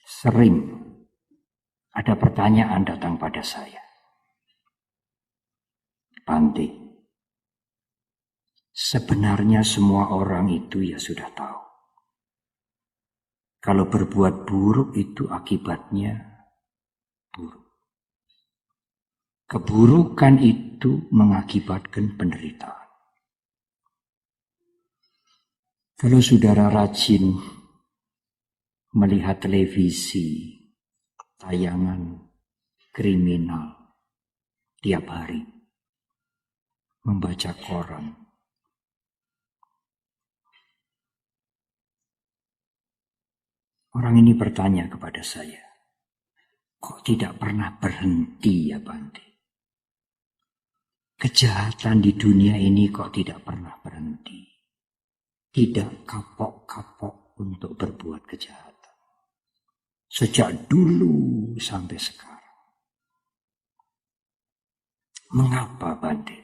Sering ada pertanyaan datang pada saya. Bante, sebenarnya semua orang itu ya sudah tahu. Kalau berbuat buruk itu akibatnya buruk. Keburukan itu mengakibatkan penderitaan. Kalau saudara rajin melihat televisi, tayangan kriminal tiap hari, membaca koran, orang ini bertanya kepada saya, kok tidak pernah berhenti ya Bante? Kejahatan di dunia ini kok tidak pernah berhenti? Tidak kapok-kapok untuk berbuat kejahatan. Sejak dulu sampai sekarang. Mengapa Bante?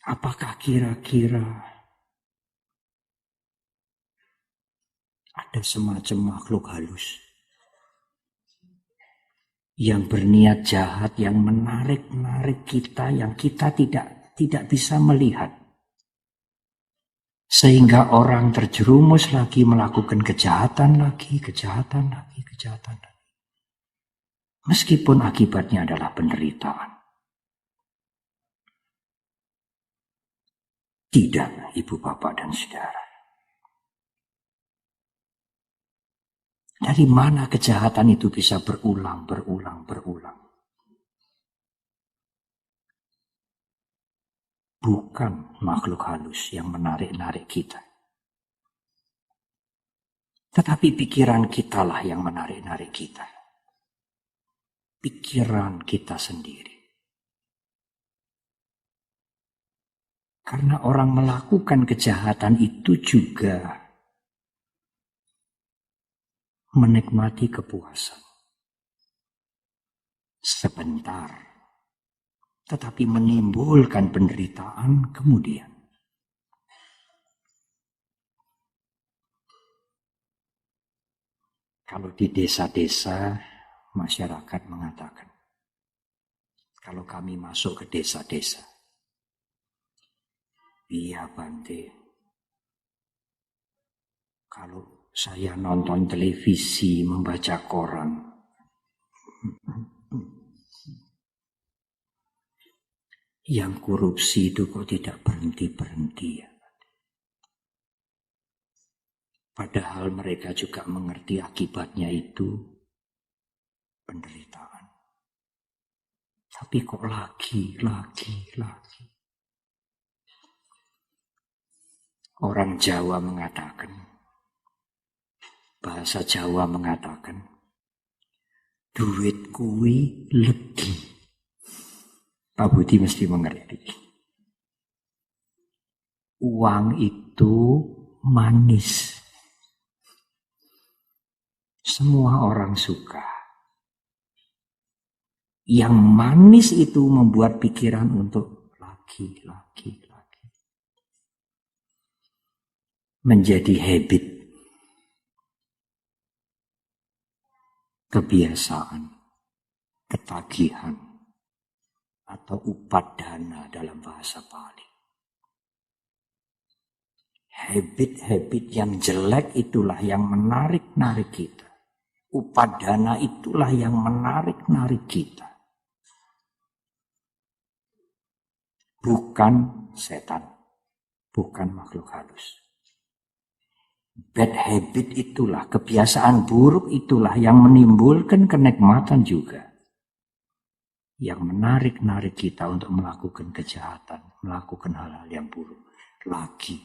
Apakah kira-kira ada semacam makhluk halus yang berniat jahat, yang menarik-narik kita, yang kita tidak bisa melihat, sehingga orang terjerumus lagi melakukan kejahatan lagi. Meskipun akibatnya adalah penderitaan. Tidak, ibu bapak dan saudara. Dari mana kejahatan itu bisa berulang? Bukan makhluk halus yang menarik-narik kita. Tetapi pikiran kitalah yang menarik-narik kita. Pikiran kita sendiri. Karena orang melakukan kejahatan itu juga menikmati kepuasan. Sebentar. Tetapi menimbulkan penderitaan kemudian. Kalau di desa-desa, masyarakat mengatakan, kalau kami masuk ke desa-desa, iya Bante, kalau saya nonton televisi, membaca koran, yang korupsi itu kok tidak berhenti-berhenti ya. Padahal mereka juga mengerti akibatnya itu penderitaan. Tapi kok lagi. Orang Jawa mengatakan, bahasa Jawa mengatakan, duit kuwi legi. Pak Budi mesti mengerti. Uang itu manis. Semua orang suka. Yang manis itu membuat pikiran untuk lagi. Menjadi habit. Kebiasaan. Ketagihan. Atau upadana dalam bahasa Bali. Habit-habit yang jelek itulah yang menarik-narik kita. Upadana itulah yang menarik-narik kita. Bukan setan. Bukan makhluk halus. Bad habit itulah, kebiasaan buruk itulah yang menimbulkan kenikmatan juga. Yang menarik-narik kita untuk melakukan kejahatan, melakukan hal-hal yang buruk. Lagi.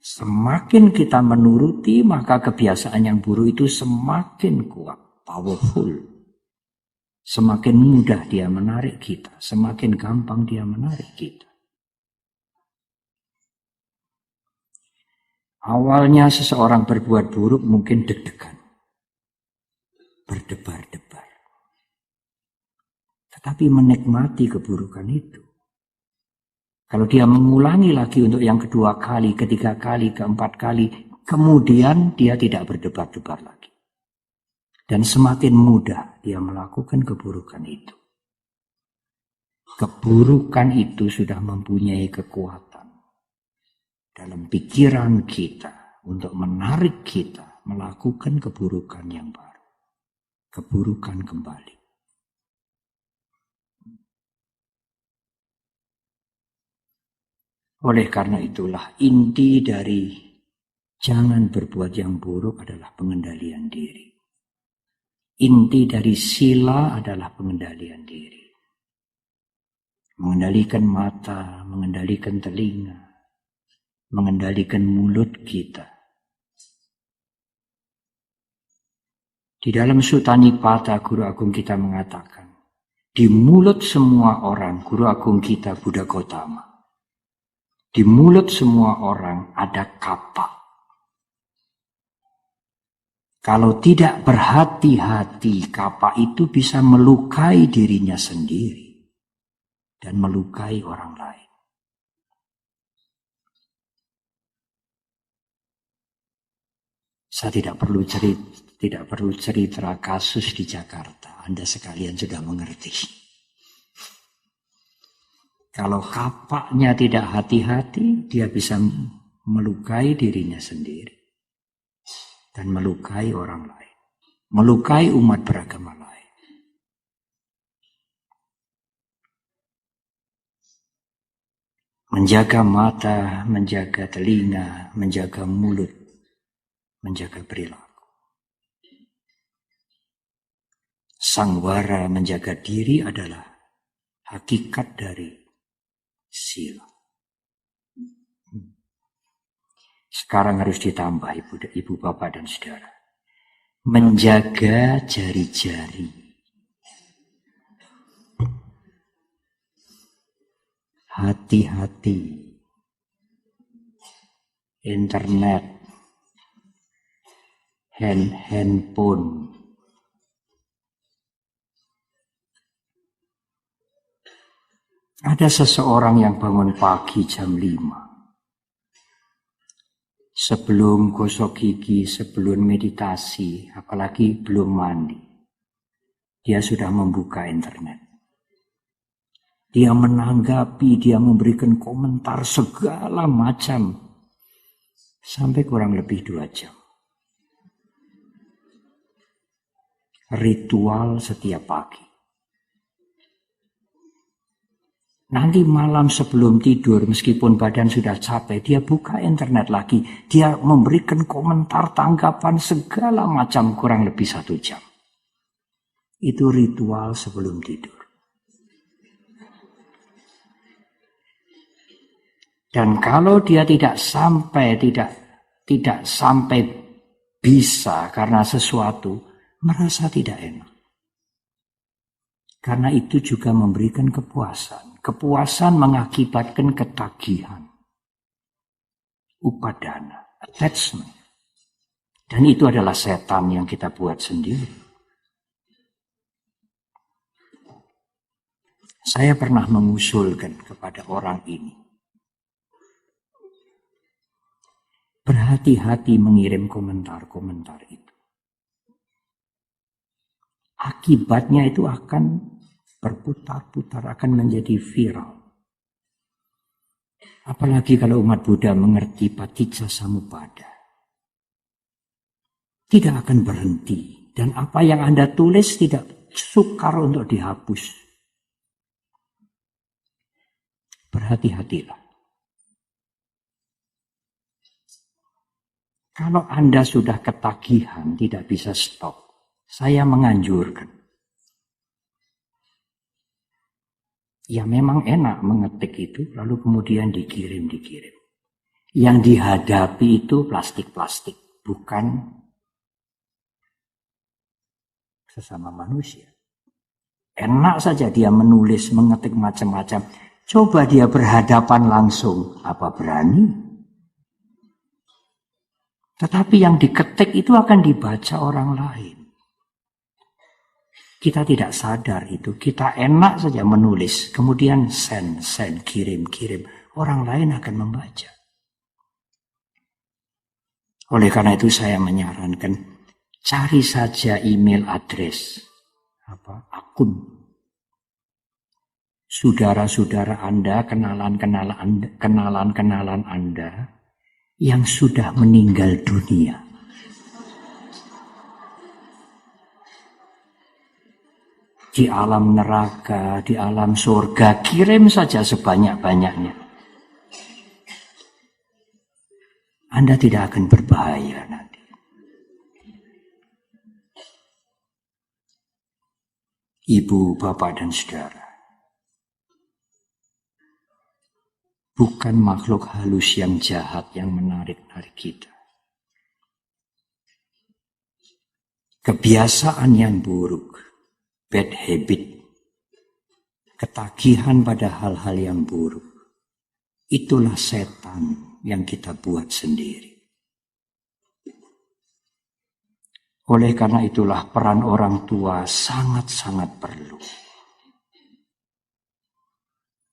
Semakin kita menuruti, maka kebiasaan yang buruk itu semakin kuat, powerful. Semakin mudah dia menarik kita, semakin gampang dia menarik kita. Awalnya seseorang berbuat buruk mungkin deg-degan, berdebar-debar. tetapi menikmati keburukan itu. Kalau dia mengulangi lagi untuk yang kedua kali, ketiga kali, keempat kali, kemudian dia tidak berdebar-debar lagi. Dan semakin mudah dia melakukan keburukan itu. Keburukan itu sudah mempunyai kekuatan dalam pikiran kita untuk menarik kita melakukan keburukan yang baru. Keburukan kembali. Oleh karena itulah inti dari jangan berbuat yang buruk adalah pengendalian diri. Inti dari sila adalah pengendalian diri. Mengendalikan mata, mengendalikan telinga, mengendalikan mulut kita. Di dalam Sutta Nipata, Guru Agung kita mengatakan, di mulut semua orang, Guru Agung kita Buddha Gautama, di mulut semua orang ada kapak. Kalau tidak berhati-hati, kapak itu bisa melukai dirinya sendiri dan melukai orang lain. Saya tidak perlu cerita kasus di Jakarta. Anda sekalian sudah mengerti. Kalau kapaknya tidak hati-hati, dia bisa melukai dirinya sendiri. Dan melukai orang lain. Melukai umat beragama lain. Menjaga mata, menjaga telinga, menjaga mulut, menjaga perilaku. Sangwara menjaga diri adalah hakikat dari sila. Sekarang harus ditambah ibu bapak dan saudara. Menjaga jari-jari. Hati-hati. Internet. Handphone. Ada seseorang yang bangun pagi jam 5. Sebelum gosok gigi, sebelum meditasi, apalagi belum mandi. Dia sudah membuka internet. Dia menanggapi, dia memberikan komentar segala macam. Sampai kurang lebih 2 jam. Ritual setiap pagi. Nanti malam sebelum tidur, meskipun badan sudah capek, dia buka internet lagi. Dia memberikan komentar, tanggapan segala macam kurang lebih 1 jam. Itu ritual sebelum tidur. Dan kalau dia tidak sampai bisa karena sesuatu, merasa tidak enak. Karena itu juga memberikan kepuasan. Kepuasan mengakibatkan ketagihan. Upadana, attachment. Dan itu adalah setan yang kita buat sendiri. Saya pernah mengusulkan kepada orang ini. Berhati-hati mengirim komentar-komentar itu. Akibatnya itu akan berputar-putar, akan menjadi viral. Apalagi kalau umat Buddha mengerti Paticca Samuppada. Tidak akan berhenti. Dan apa yang Anda tulis tidak sukar untuk dihapus. Berhati-hatilah. Kalau Anda sudah ketagihan, tidak bisa stop. Saya menganjurkan. Ya memang enak mengetik itu, lalu kemudian dikirim. Yang dihadapi itu plastik-plastik, bukan sesama manusia. Enak saja dia menulis, mengetik macam-macam. Coba dia berhadapan langsung, apa berani? Tetapi yang diketik itu akan dibaca orang lain. Kita tidak sadar itu. Kita enak saja menulis. Kemudian send, kirim. Orang lain akan membaca. Oleh karena itu saya menyarankan, cari saja email address. Akun. Saudara-saudara Anda, kenalan-kenalan Anda yang sudah meninggal dunia. Di alam neraka, di alam surga, kirim saja sebanyak-banyaknya. Anda tidak akan berbahaya nanti. Ibu, bapak, dan saudara. Bukan makhluk halus yang jahat yang menarik-narik kita. Kebiasaan yang buruk, bad habit, ketagihan pada hal-hal yang buruk, itulah setan yang kita buat sendiri. Oleh karena itulah peran orang tua sangat-sangat perlu.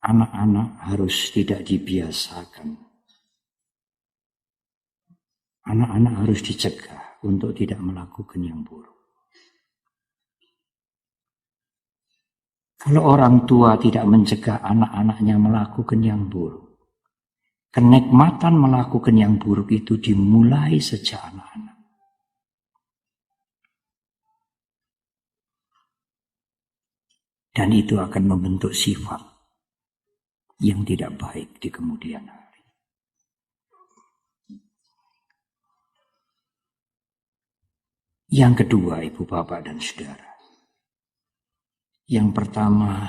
Anak-anak harus tidak dibiasakan. Anak-anak harus dicegah untuk tidak melakukan yang buruk. Kalau orang tua tidak mencegah anak-anaknya melakukan yang buruk, kenikmatan melakukan yang buruk itu dimulai sejak anak-anak. Dan itu akan membentuk sifat yang tidak baik di kemudian hari. Yang kedua, ibu, bapak, dan saudara. Yang pertama,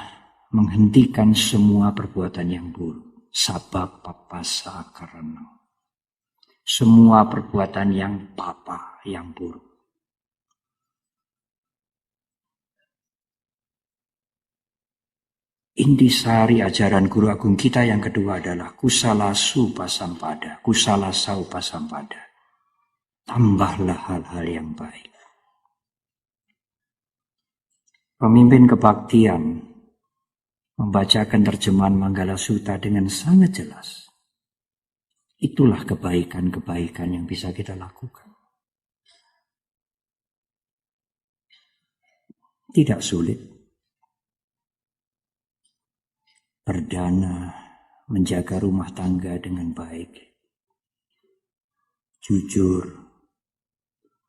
menghentikan semua perbuatan yang buruk. Sabab papasa karena. Semua perbuatan yang yang buruk. Intisari ajaran guru agung kita yang kedua adalah kusala supasampada, kusala saupasampada. Tambahlah hal-hal yang baik. Pemimpin kebaktian membacakan terjemahan Manggala Sutta dengan sangat jelas. Itulah kebaikan-kebaikan yang bisa kita lakukan. Tidak sulit. Berdana, menjaga rumah tangga dengan baik, jujur,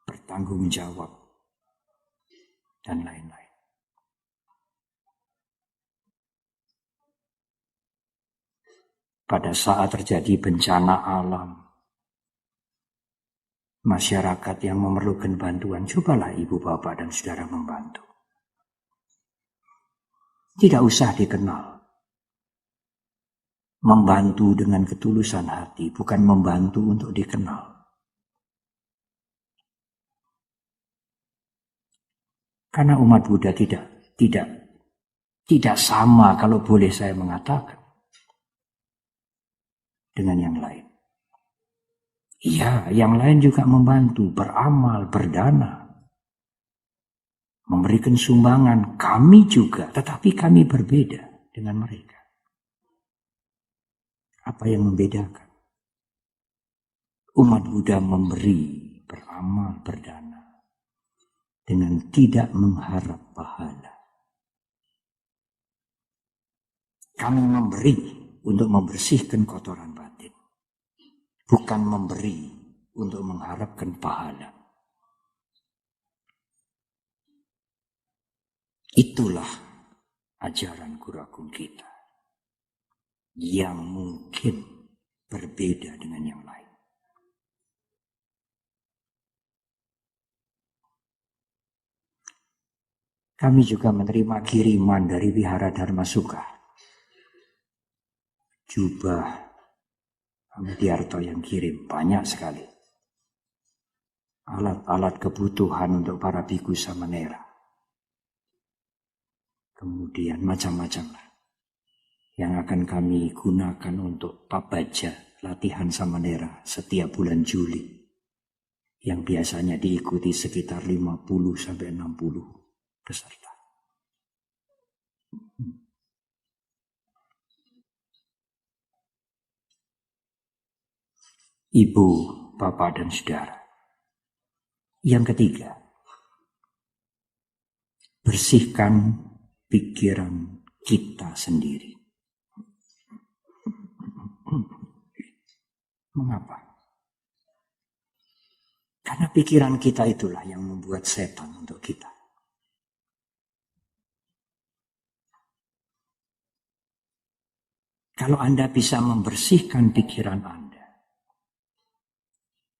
bertanggung jawab, dan lain-lain. Pada saat terjadi bencana alam, masyarakat yang memerlukan bantuan, cobalah ibu, bapak, dan saudara membantu. Tidak usah dikenal. Membantu dengan ketulusan hati, bukan membantu untuk dikenal. Karena umat Buddha tidak sama, kalau boleh saya mengatakan, dengan yang lain. Iya, yang lain juga membantu, beramal, berdana, memberikan sumbangan. Kami juga, tetapi kami berbeda dengan mereka. Apa yang membedakan? Umat Buddha memberi, beramal, berdana dengan tidak mengharap pahala. Kami memberi untuk membersihkan kotoran batin, bukan memberi untuk mengharapkan pahala. Itulah ajaran guru agung kita yang mungkin berbeda dengan yang lain. Kami juga menerima kiriman dari Wihara Dharma Sukha. Jubah Mudiarto yang kirim, banyak sekali. Alat-alat kebutuhan untuk para biku samanera. Kemudian macam-macam lah yang akan kami gunakan untuk pabaja, latihan samanera setiap bulan Juli, yang biasanya diikuti sekitar 50-60 peserta. ibu, bapak, dan saudara. Yang ketiga, bersihkan pikiran kita sendiri. Mengapa? Karena pikiran kita itulah yang membuat setan untuk kita. Kalau Anda bisa membersihkan pikiran Anda,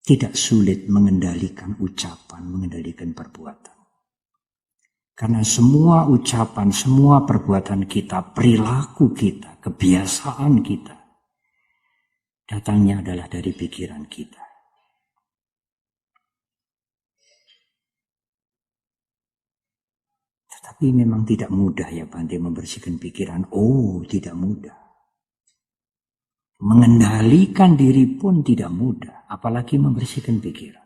tidak sulit mengendalikan ucapan, mengendalikan perbuatan. Karena semua ucapan, semua perbuatan kita, perilaku kita, kebiasaan kita, datangnya adalah dari pikiran kita. Tetapi memang tidak mudah ya Bante membersihkan pikiran. Oh, tidak mudah. Mengendalikan diri pun tidak mudah, apalagi membersihkan pikiran.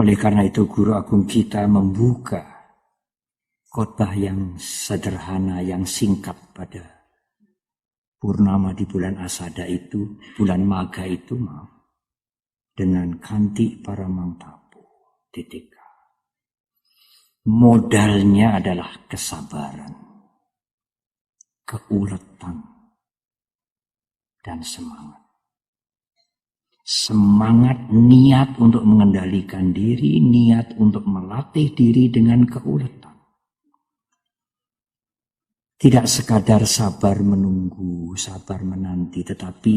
Oleh karena itu Guru Agung kita membuka khotbah yang sederhana, yang singkat pada purnama di bulan Asada itu, bulan Maga itu, dengan kanti paramang tapu, TTK. Modalnya adalah kesabaran, keuletan, dan semangat. Semangat, niat untuk mengendalikan diri, niat untuk melatih diri dengan keuletan. Tidak sekadar sabar menunggu, sabar menanti, tetapi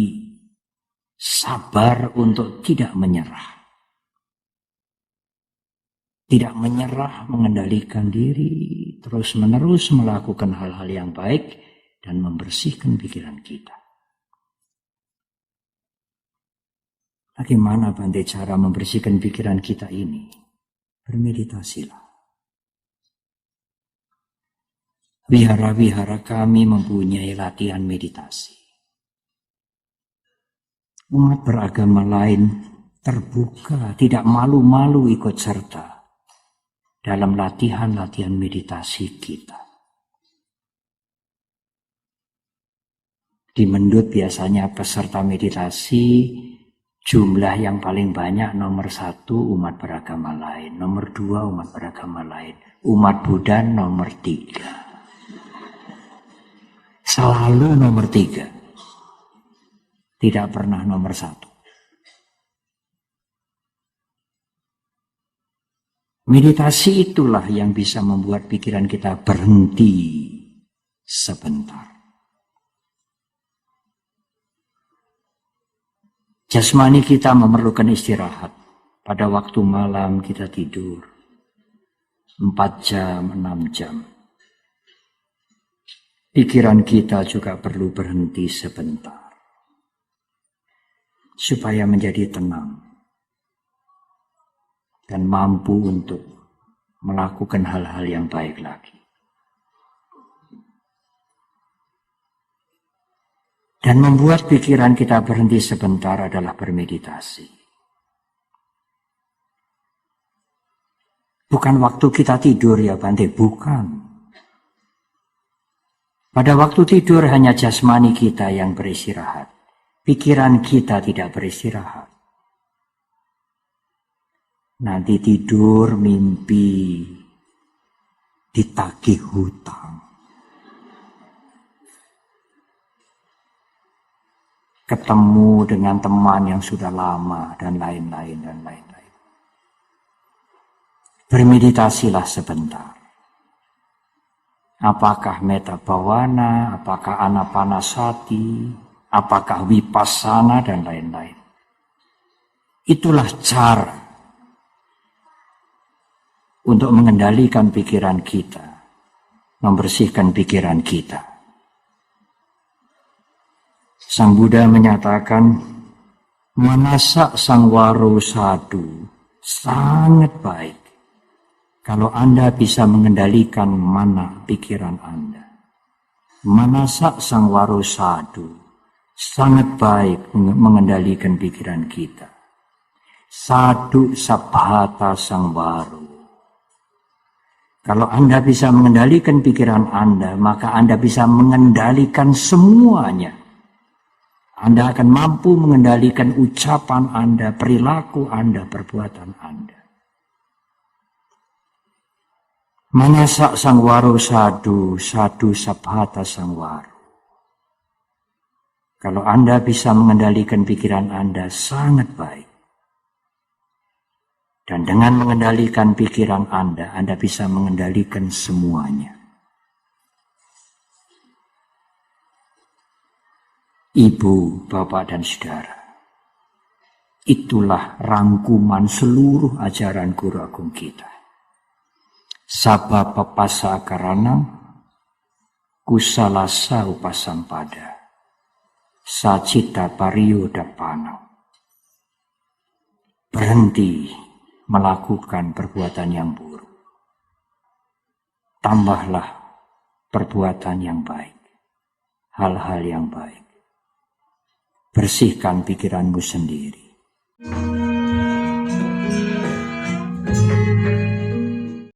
sabar untuk tidak menyerah. Tidak menyerah mengendalikan diri, terus-menerus melakukan hal-hal yang baik dan membersihkan pikiran kita. Bagaimana Bante cara membersihkan pikiran kita ini? Bermeditasilah. Wihara-wihara kami mempunyai latihan meditasi. Umat beragama lain terbuka, tidak malu-malu ikut serta dalam latihan-latihan meditasi kita. Di Mendut biasanya peserta meditasi jumlah yang paling banyak nomor 1 umat beragama lain, nomor 2 umat beragama lain, umat Buddha nomor 3. Selalu nomor 3. Tidak pernah nomor 1. Meditasi itulah yang bisa membuat pikiran kita berhenti sebentar. Jasmani kita memerlukan istirahat. Pada waktu malam kita tidur 4 jam, 6 jam. Pikiran kita juga perlu berhenti sebentar. Supaya menjadi tenang. Dan mampu untuk melakukan hal-hal yang baik lagi. Dan membuat pikiran kita berhenti sebentar adalah bermeditasi. Bukan waktu kita tidur ya Bante, bukan. Pada waktu tidur hanya jasmani kita yang beristirahat. Pikiran kita tidak beristirahat. Nanti tidur mimpi ditagih hutang. Ketemu dengan teman yang sudah lama dan lain-lain dan lain-lain. Bermeditasilah sebentar. Apakah metta bhavana, apakah anapanasati, apakah vipassana dan lain-lain. Itulah cara untuk mengendalikan pikiran kita, membersihkan pikiran kita. Sang Buddha menyatakan, manasa sangwaro sadu sangat baik kalau Anda bisa mengendalikan mana pikiran Anda. Manasa sangwaro sadu sangat baik mengendalikan pikiran kita. Sadu sabhata sangwaro. Kalau Anda bisa mengendalikan pikiran Anda, maka Anda bisa mengendalikan semuanya. Anda akan mampu mengendalikan ucapan Anda, perilaku Anda, perbuatan Anda. Manasa sangwaro sadu, sadu sabhata sangwaro. Kalau Anda bisa mengendalikan pikiran Anda, sangat baik. Dan dengan mengendalikan pikiran Anda bisa mengendalikan semuanya. Ibu, bapak, dan saudara, itulah rangkuman seluruh ajaran Guru Agung kita. Sabha papasa karanam, kusalasa upasampada, sacita pariyodapana. Berhenti melakukan perbuatan yang buruk. Tambahlah perbuatan yang baik, hal-hal yang baik. Bersihkan pikiranmu sendiri.